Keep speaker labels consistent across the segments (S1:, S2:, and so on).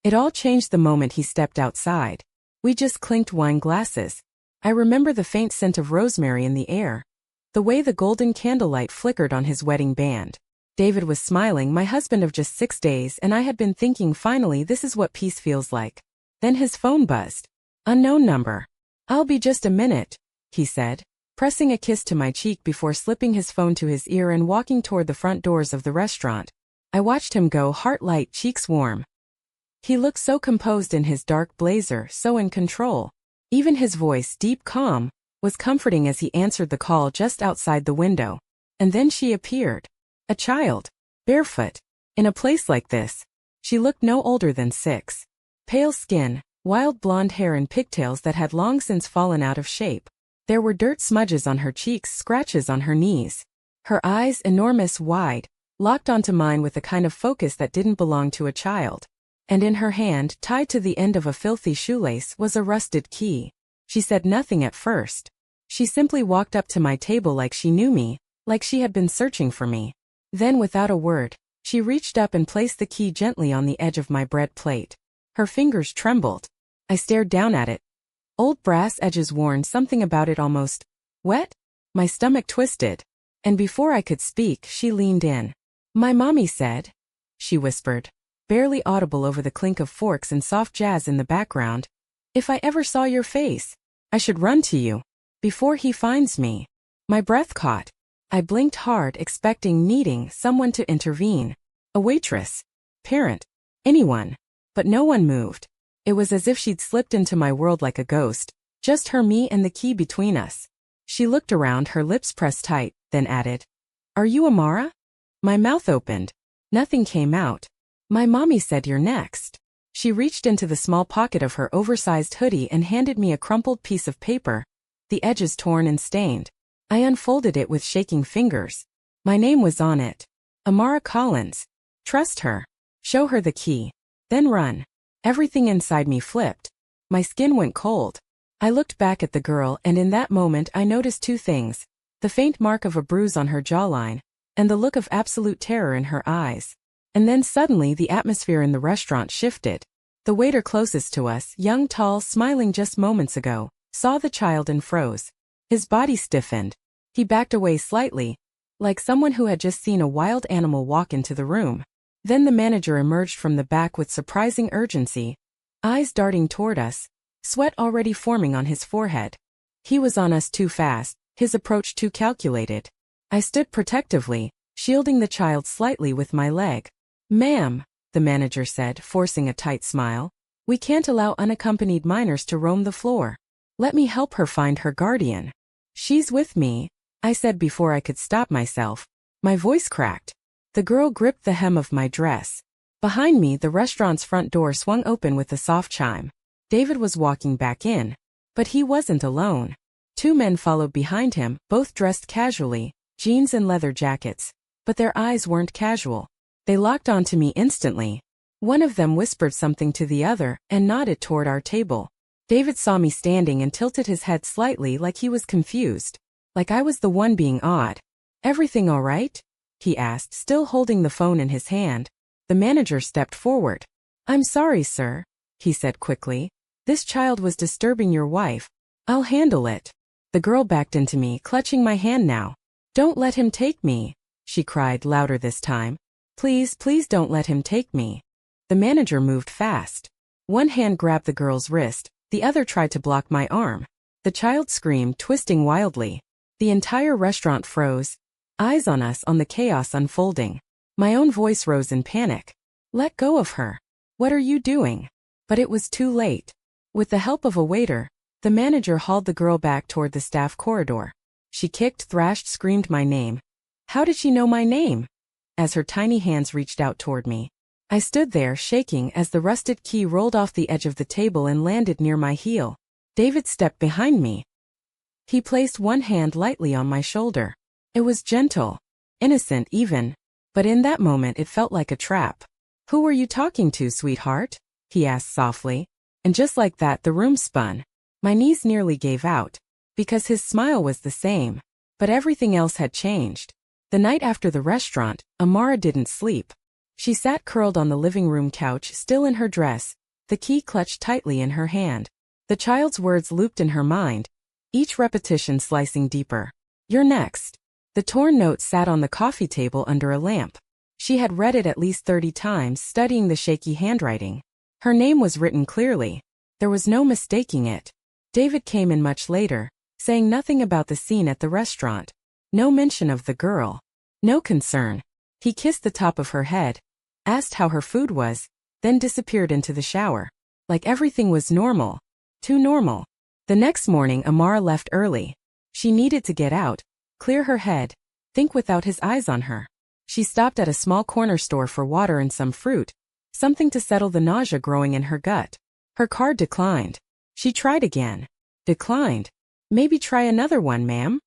S1: It all changed the moment he stepped outside. We just clinked wine glasses. I remember the faint scent of rosemary in the air. The way the golden candlelight flickered on his wedding band. David was smiling, my husband of just 6 days, and I had been thinking, finally, this is what peace feels like. Then his phone buzzed. Unknown number. I'll be just a minute, he said, pressing a kiss to my cheek before slipping his phone to his ear and walking toward the front doors of the restaurant. I watched him go, heart light, cheeks warm. He looked so composed in his dark blazer, so in control. Even his voice, deep calm, was comforting as he answered the call just outside the window. And then she appeared. A child. Barefoot. In a place like this. She looked no older than 6. Pale skin, wild blonde hair and pigtails that had long since fallen out of shape. There were dirt smudges on her cheeks, scratches on her knees. Her eyes, enormous, wide, locked onto mine with a kind of focus that didn't belong to a child. And in her hand, tied to the end of a filthy shoelace, was a rusted key. She said nothing at first. She simply walked up to my table like she knew me, like she had been searching for me. Then, without a word, she reached up and placed the key gently on the edge of my bread plate. Her fingers trembled. I stared down at it. Old brass edges worn, something about it almost wet? My stomach twisted. And before I could speak, she leaned in. My mommy said, she whispered, barely audible over the clink of forks and soft jazz in the background, if I ever saw your face, I should run to you. Before he finds me. My breath caught. I blinked hard, expecting, needing someone to intervene. A waitress. Parent. Anyone. But no one moved. It was as if she'd slipped into my world like a ghost. Just her, me, and the key between us. She looked around, her lips pressed tight, then added, Are you Amara? My mouth opened. Nothing came out. My mommy said you're next. She reached into the small pocket of her oversized hoodie and handed me a crumpled piece of paper, the edges torn and stained. I unfolded it with shaking fingers. My name was on it. Amara Collins. Trust her. Show her the key. Then run. Everything inside me flipped. My skin went cold. I looked back at the girl, and in that moment I noticed 2 things. The faint mark of a bruise on her jawline, and the look of absolute terror in her eyes. And then suddenly the atmosphere in the restaurant shifted. The waiter closest to us, young, tall, smiling just moments ago, saw the child and froze. His body stiffened. He backed away slightly, like someone who had just seen a wild animal walk into the room. Then the manager emerged from the back with surprising urgency, eyes darting toward us, sweat already forming on his forehead. He was on us too fast, his approach too calculated. I stood protectively, shielding the child slightly with my leg. Ma'am, the manager said, forcing a tight smile, we can't allow unaccompanied minors to roam the floor. Let me help her find her guardian. She's with me, I said before I could stop myself. My voice cracked. The girl gripped the hem of my dress. Behind me, the restaurant's front door swung open with a soft chime. David was walking back in. But he wasn't alone. 2 men followed behind him, both dressed casually, jeans and leather jackets. But their eyes weren't casual. They locked onto me instantly. One of them whispered something to the other and nodded toward our table. David saw me standing and tilted his head slightly, like he was confused. Like I was the one being odd. Everything all right? He asked, still holding the phone in his hand. The manager stepped forward. I'm sorry, sir, he said quickly. This child was disturbing your wife. I'll handle it. The girl backed into me, clutching my hand now. Don't let him take me, she cried, louder this time. Please, please don't let him take me. The manager moved fast. One hand grabbed the girl's wrist, the other tried to block my arm. The child screamed, twisting wildly. The entire restaurant froze, eyes on us, on the chaos unfolding. My own voice rose in panic. Let go of her. What are you doing? But it was too late. With the help of a waiter, the manager hauled the girl back toward the staff corridor. She kicked, thrashed, screamed my name. How did she know my name? As her tiny hands reached out toward me. I stood there, shaking, as the rusted key rolled off the edge of the table and landed near my heel. David stepped behind me. He placed one hand lightly on my shoulder. It was gentle, innocent even, but in that moment it felt like a trap. Who were you talking to, sweetheart? He asked softly. And just like that the room spun. My knees nearly gave out. Because his smile was the same. But everything else had changed. The night after the restaurant, Amara didn't sleep. She sat curled on the living room couch, still in her dress, the key clutched tightly in her hand. The child's words looped in her mind, each repetition slicing deeper. "You're next." The torn note sat on the coffee table under a lamp. She had read it at least 30 times, studying the shaky handwriting. Her name was written clearly. There was no mistaking it. David came in much later, saying nothing about the scene at the restaurant. No mention of the girl. No concern. He kissed the top of her head, asked how her food was, then disappeared into the shower. Like everything was normal. Too normal. The next morning Amara left early. She needed to get out, clear her head, think without his eyes on her. She stopped at a small corner store for water and some fruit, something to settle the nausea growing in her gut. Her card declined. She tried again. Declined. "Maybe try another one, ma'am,"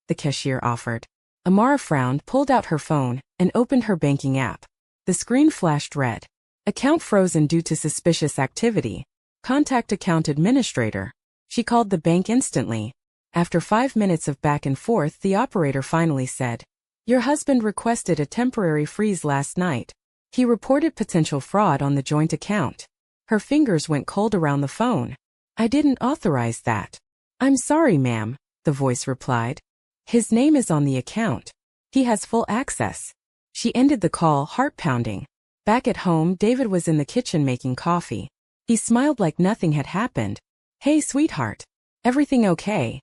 S1: the cashier offered. Amara frowned, pulled out her phone, and opened her banking app. The screen flashed red. Account frozen due to suspicious activity. Contact account administrator. She called the bank instantly. After 5 minutes of back and forth, the operator finally said, "Your husband requested a temporary freeze last night. He reported potential fraud on the joint account." Her fingers went cold around the phone. "I didn't authorize that." "I'm sorry, ma'am," the voice replied. "His name is on the account. He has full access." She ended the call, heart pounding. Back at home, David was in the kitchen making coffee. He smiled like nothing had happened. "Hey, sweetheart. Everything okay?"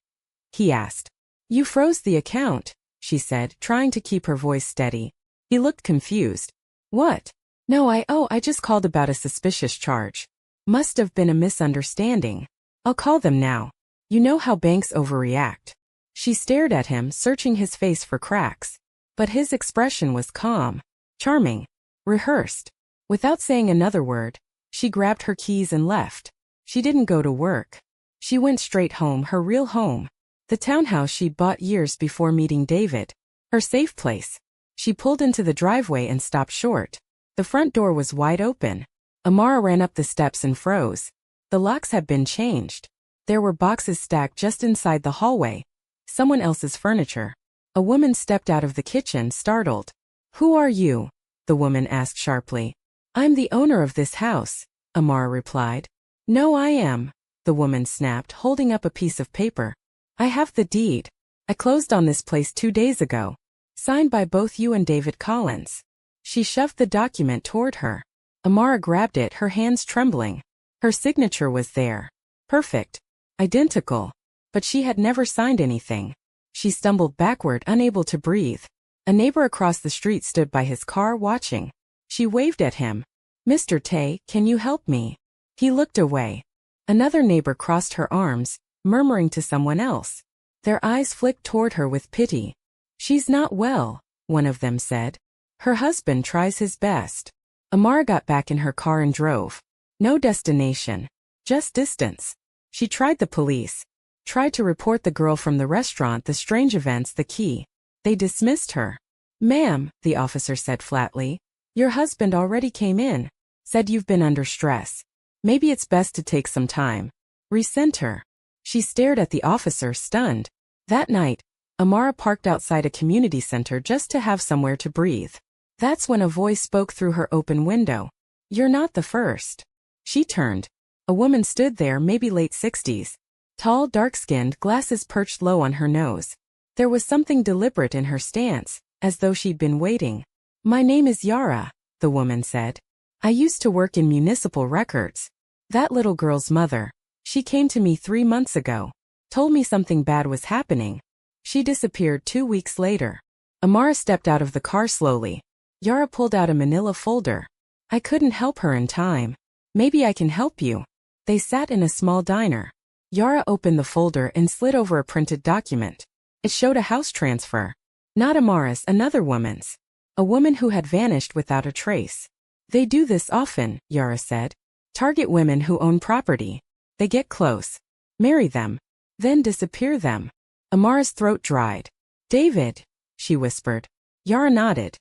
S1: he asked. "You froze the account," she said, trying to keep her voice steady. He looked confused. "What?" "No, I just called about a suspicious charge. Must have been a misunderstanding. I'll call them now. You know how banks overreact." She stared at him, searching his face for cracks. But his expression was calm, charming, rehearsed. Without saying another word, she grabbed her keys and left. She didn't go to work. She went straight home, her real home. The townhouse she'd bought years before meeting David. Her safe place. She pulled into the driveway and stopped short. The front door was wide open. Amara ran up the steps and froze. The locks had been changed. There were boxes stacked just inside the hallway. Someone else's furniture. A woman stepped out of the kitchen, startled. "Who are you?" the woman asked sharply. "I'm the owner of this house," Amara replied. "No, I am," the woman snapped, holding up a piece of paper. "I have the deed. I closed on this place 2 days ago. Signed by both you and David Collins." She shoved the document toward her. Amara grabbed it, her hands trembling. Her signature was there. Perfect. Identical. But she had never signed anything. She stumbled backward, unable to breathe. A neighbor across the street stood by his car, watching. She waved at him. "Mr. Tay, can you help me?" He looked away. Another neighbor crossed her arms, murmuring to someone else. Their eyes flicked toward her with pity. "She's not well," one of them said. "Her husband tries his best." Amara got back in her car and drove. No destination. Just distance. She tried the police. Tried to report the girl from the restaurant, the strange events, the key. They dismissed her. "Ma'am," the officer said flatly, "your husband already came in. Said you've been under stress. Maybe it's best to take some time. Resent her." She stared at the officer, stunned. That night, Amara parked outside a community center just to have somewhere to breathe. That's when a voice spoke through her open window. "You're not the first." She turned. A woman stood there, maybe late 60s. Tall, dark-skinned, glasses perched low on her nose. There was something deliberate in her stance, as though she'd been waiting. "My name is Yara," the woman said. "I used to work in municipal records. That little girl's mother. She came to me 3 months ago. Told me something bad was happening. She disappeared 2 weeks later." Amara stepped out of the car slowly. Yara pulled out a manila folder. "I couldn't help her in time. Maybe I can help you." They sat in a small diner. Yara opened the folder and slid over a printed document. It showed a house transfer. Not Amara's, another woman's. A woman who had vanished without a trace. "They do this often," Yara said. "Target women who own property. They get close. Marry them. Then disappear them." Amara's throat dried. "David," she whispered. Yara nodded.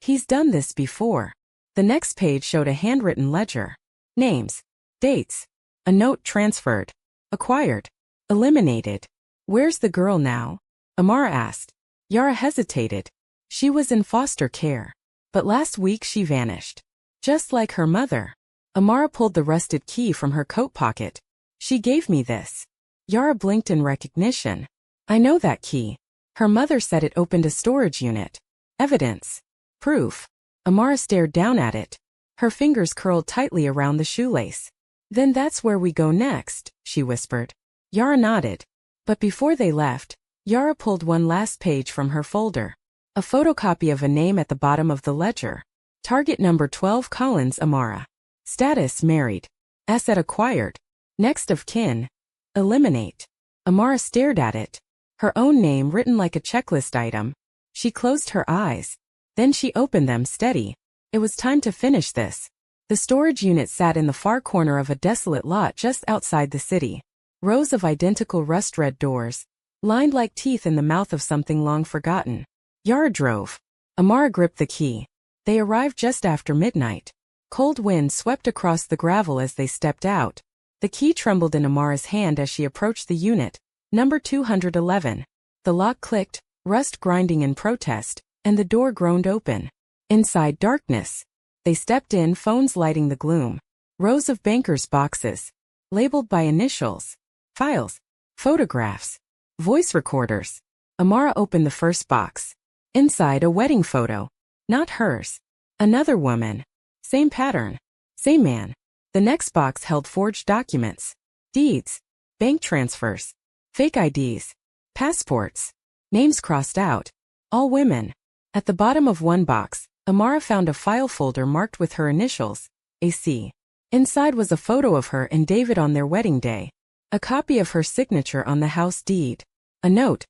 S1: "He's done this before." The next page showed a handwritten ledger. Names. Dates. A note transferred. Acquired. Eliminated. "Where's the girl now?" Amara asked. Yara hesitated. She was in foster care. But last week she vanished. Just like her mother. Amara pulled the rusted key from her coat pocket. She gave me this. Yara blinked in recognition. I know that key. Her mother said it opened a storage unit. Evidence. Proof. Amara stared down at it. Her fingers curled tightly around the shoelace. Then that's where we go next, she whispered. Yara nodded. But before they left, Yara pulled one last page from her folder. A photocopy of a name at the bottom of the ledger. Target number 12 Collins Amara. Status married. Asset acquired. Next of kin. Eliminate. Amara stared at it. Her own name written like a checklist item. She closed her eyes. Then she opened them steady. It was time to finish this. The storage unit sat in the far corner of a desolate lot just outside the city. Rows of identical rust-red doors, lined like teeth in the mouth of something long forgotten. Yara drove. Amara gripped the key. They arrived just after midnight. Cold wind swept across the gravel as they stepped out. The key trembled in Amara's hand as she approached the unit. Number 211. The lock clicked, rust grinding in protest, and the door groaned open. Inside darkness. They stepped in, phones lighting the gloom. Rows of bankers' boxes. Labeled by initials. Files. Photographs. Voice recorders. Amara opened the first box. Inside a wedding photo. Not hers. Another woman. Same pattern. Same man. The next box held forged documents. Deeds. Bank transfers. Fake IDs. Passports. Names crossed out. All women. At the bottom of one box, Amara found a file folder marked with her initials, AC. Inside was a photo of her and David on their wedding day. A copy of her signature on the house deed. A note.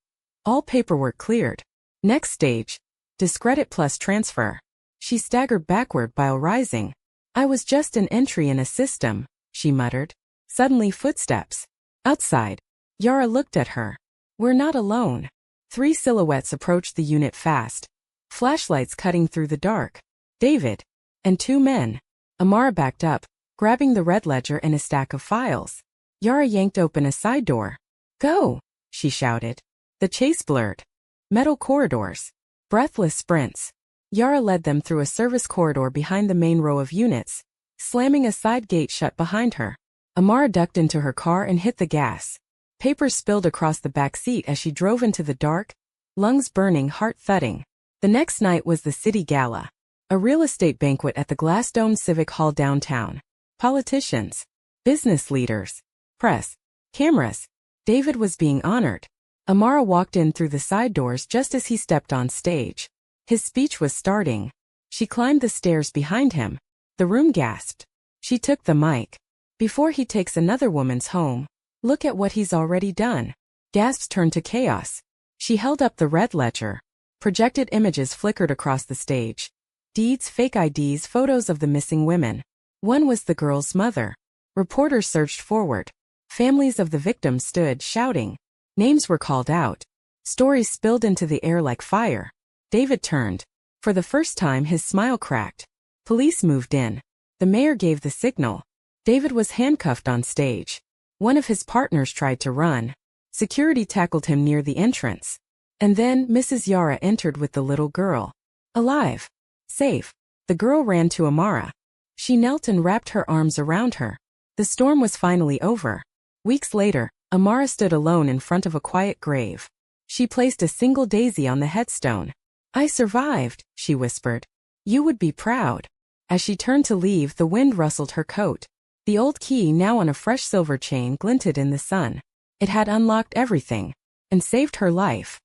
S1: All paperwork cleared. Next stage. Discredit plus transfer. She staggered backward while rising. I was just an entry in a system, she muttered. Suddenly footsteps. Outside. Yara looked at her. We're not alone. 3 silhouettes approached the unit fast. Flashlights cutting through the dark. David. And 2 men. Amara backed up, grabbing the red ledger and a stack of files. Yara yanked open a side door. Go, she shouted. The chase blurred. Metal corridors. Breathless sprints. Yara led them through a service corridor behind the main row of units, slamming a side gate shut behind her. Amara ducked into her car and hit the gas. Papers spilled across the back seat as she drove into the dark, lungs burning, heart thudding. The next night was the city gala. A real estate banquet at the glass-domed Civic Hall downtown. Politicians. Business leaders. Press. Cameras. David was being honored. Amara walked in through the side doors just as he stepped on stage. His speech was starting. She climbed the stairs behind him. The room gasped. She took the mic. Before he takes another woman's home, look at what he's already done. Gasps turned to chaos. She held up the red ledger. Projected images flickered across the stage. Deeds, fake IDs, photos of the missing women. One was the girl's mother. Reporters surged forward. Families of the victims stood, shouting. Names were called out. Stories spilled into the air like fire. David turned. For the first time his smile cracked. Police moved in. The mayor gave the signal. David was handcuffed on stage. One of his partners tried to run. Security tackled him near the entrance. And then Mrs. Yara entered with the little girl. Alive. Safe. The girl ran to Amara. She knelt and wrapped her arms around her. The storm was finally over. Weeks later, Amara stood alone in front of a quiet grave. She placed a single daisy on the headstone. I survived, she whispered. You would be proud. As she turned to leave, the wind rustled her coat. The old key, now on a fresh silver chain, glinted in the sun. It had unlocked everything and saved her life.